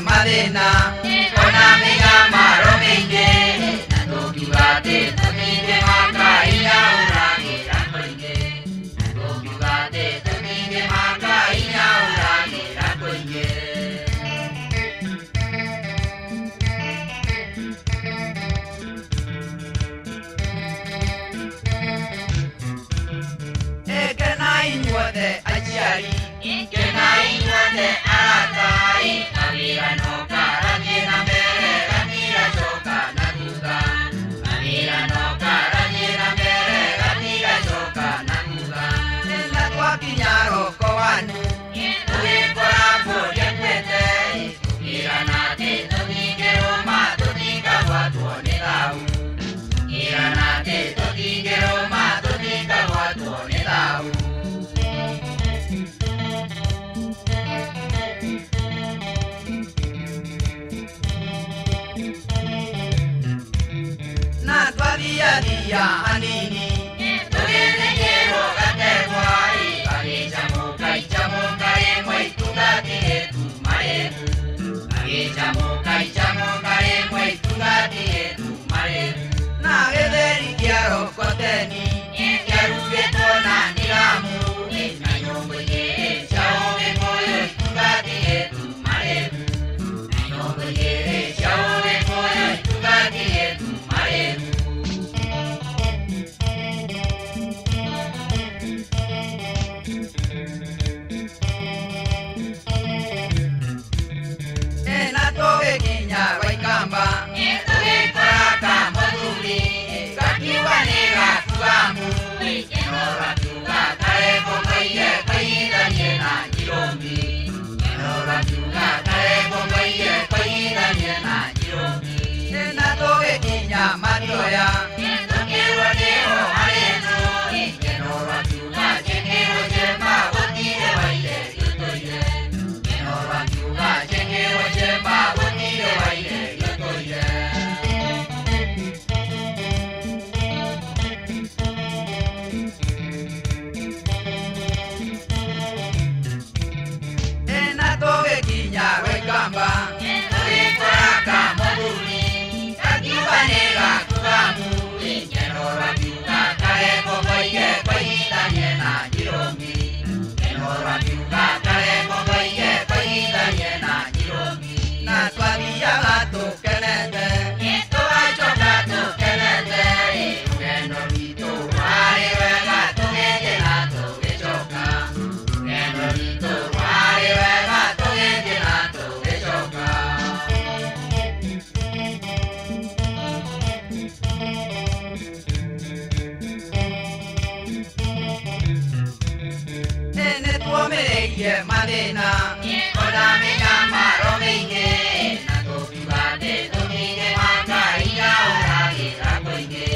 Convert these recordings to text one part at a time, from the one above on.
Madena, ona mega maro minge, nato kiwate, tokige maka iya urangi rakoinge, nato kiwate, tokige maka iya urangi rakoinge. Ekena inyuade ajiari, ekena inyuade aratai, Amirano karanyena mere, Amira choka naguga. Amirano karanyena mere, Amira choka naguga. Nela kwa kinyaro kowanu, uwe kora poye kwete. Iranate tokige oma, tokiga watu onedau. Iranate tokige oma, tokiga watu onedau. Dia anini, togene kero gateguai, kage jamu kai moi tugati etu marebu, kage jamu kai moi tugati etu marebu. Na gederi kiaro koteni, kiaru geto na niramu, na nyombe ye chao ge moyo tugati etu marebu, na nyombe ye chao ge moyo tugati etu marebu. mena Oda menya maromeige Na tokibate tokige manga Ina orage rakoige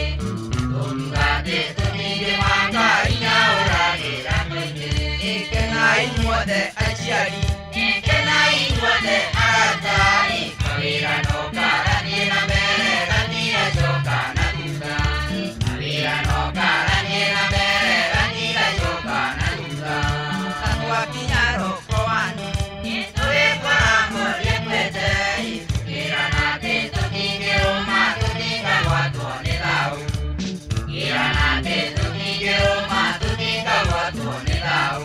Tokibate tokige manga Ina orage rakoige Ikena inuade achiari Ikena inuade aratari Kavira no karani na mere Rani na joka na tunda Kavira no karani na mere Rani na joka na tunda Tanwa kinyaro koani Tue kwa amor yepete Kira na te tokige uma Tukika watu onedau Kira na te tokige uma Tukika watu onedau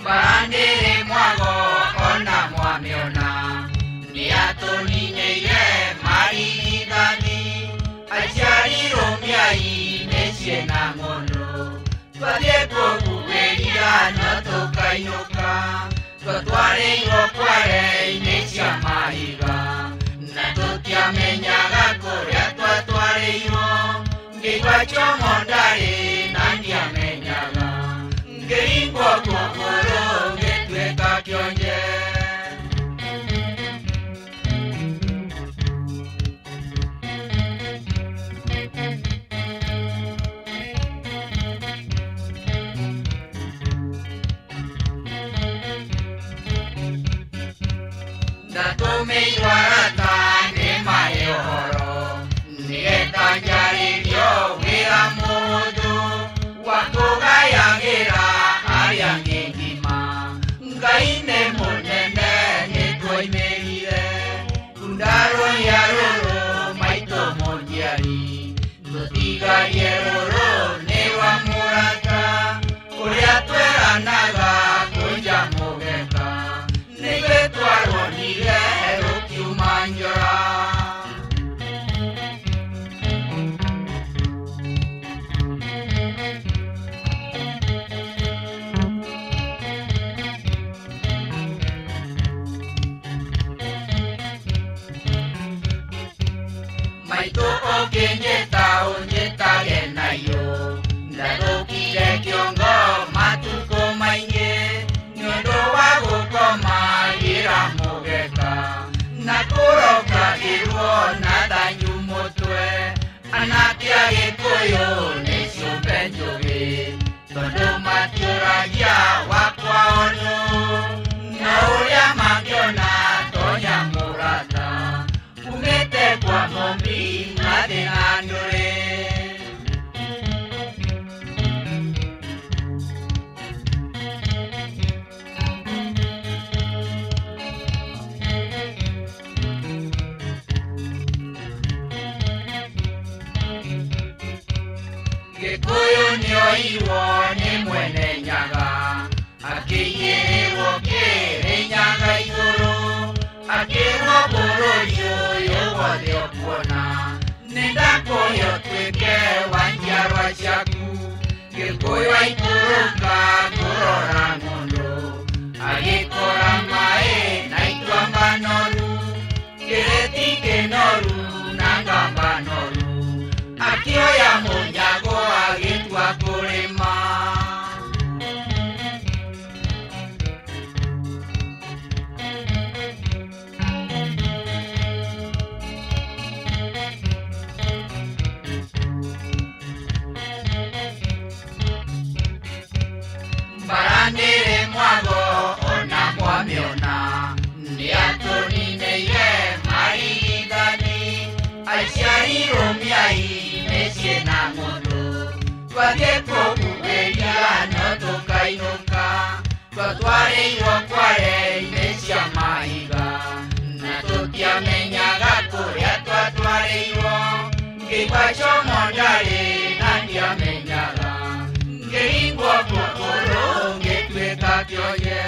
Barandere mwago ona mwamiona Ni ato ninye ye maririgani Achiari romiai nechie na ngono Twadie kukuweria no tokainoka Twatware igokware nechia mahiga Na tokia menyaga korea twatware igo Ngigwa chomondare nandia menyaga Ngeimbwa kukuro ngetweka kionje Datome iwarata nema yohoro Nieta njarilio wira mudu Wakoga yangira ariange ngima Ngaine munene netoi merire Kundaro ya roro maito mondiari Totiga yeroro newa murata Uria tuera naga kuja mogeka Nege tuaro nire eroki umanjora Maito oke nyeta onyeta genayo Ndaroki de kiongo matuko mainge Nyondo wago koma ira mogeka Nakuroka iruo nadanyu motwe Anakia gekoyo nesyo benjoge Tondo maturagia wakwa ono Nauria magiona tonya murata Umete kwa mombi ngade nandore Gekuyu nio iwo ni mwene nyaga Akiyere wokere nyaga igoro Akiwo boro yo wode okuona Nenda koyo tweke wanjarwa chaku Gekuyu aikuruka kurora ngondo Agikora mae naitwamba noru Geretike noru nangamba noru Akioya munyago agitwa kurima Barandere mwago ona mwamiona Ni atonine ye maririgani Achiari romiai nechie na ngono Twadie kukuweria no tokainoka Twatware igokware nechia mahiga Na tokia menyaga korea twatware igo Ngigwa chomondare nandia menyaga Ngeimbwa kukuro ngetweka kionye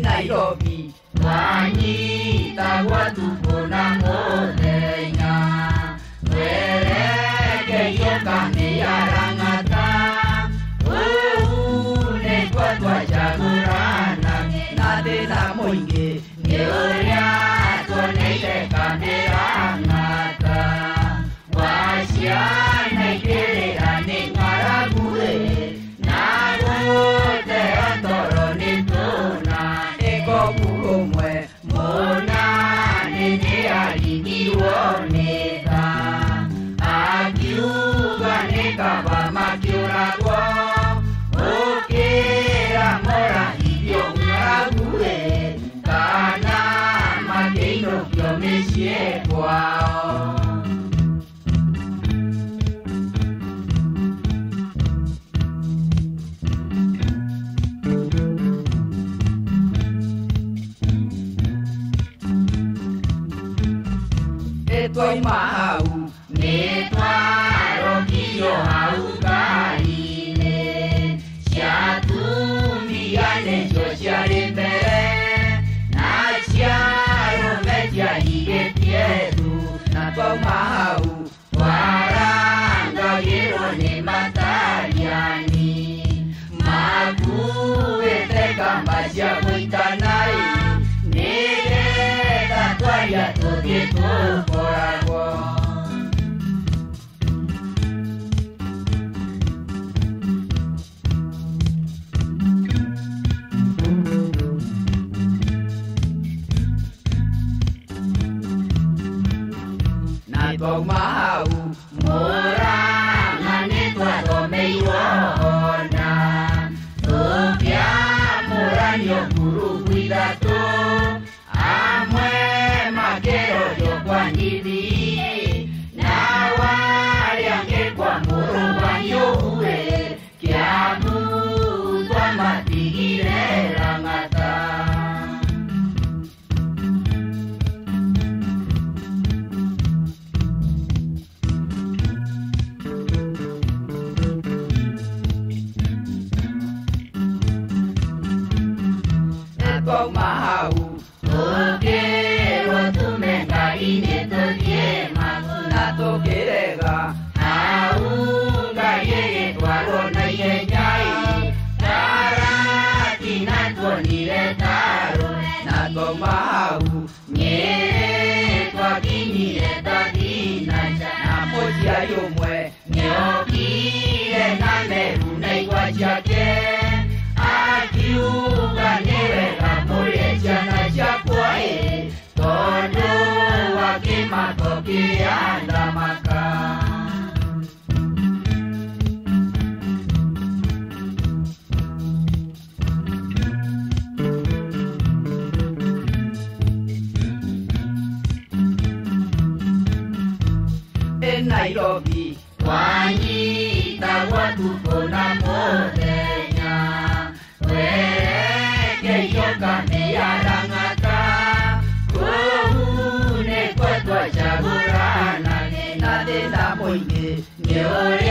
Nairobi wanyita watu kuna modenya wereke yokane yarangata une kwa twachagurana na thina muingi ni uria tuoneire kamerangata waciana ikirira ni ng'aragu na gute otoro ni tuna kumwe mona nene aliniwoneka akiuga nekava makioragwo ukira mora hivyo ng'arague kana makeinokio micie kwao Twaima hau nitwarokio hau ngari-inĩ ciatumbiane cio ciarĩ mbere na ciarũme ciahigĩtie tu na twauma hau twarangagĩrwo nĩ matariani makuĩte kamba cia gũitana nĩgetha twaria tũthiĩ tũkoragwo na twauma hau Mũrang'a nĩtwathomeirwo ona tũkĩamũranio ngurubu ithatũ amwe makerorio kwa ndithi na warĩa angĩ kwa mũrũbanio uwe Kiambu twamatigire Lang'ata twauma hau tũkĩrwo tumengai-inĩ tũthiĩ magu na tũkĩrega hau Ngai ĩgĩtwarwo na ihenya taratina tuonire tarũ na twauma hau Nyĩrĩ twakinyire Thinacara na mũciari ũmwe nĩokire na Meru na igwa ciake akiuga nĩ wega mũrĩe ciana ciakwa tondũ wa kĩmako kĩrĩa ndamaka Nairobi wanyitagwo tukũ na mũthenya wereke yokane ya Lang'ata kũu nĩkwo twacagũrana na thĩna mũingĩ nĩ ũrĩa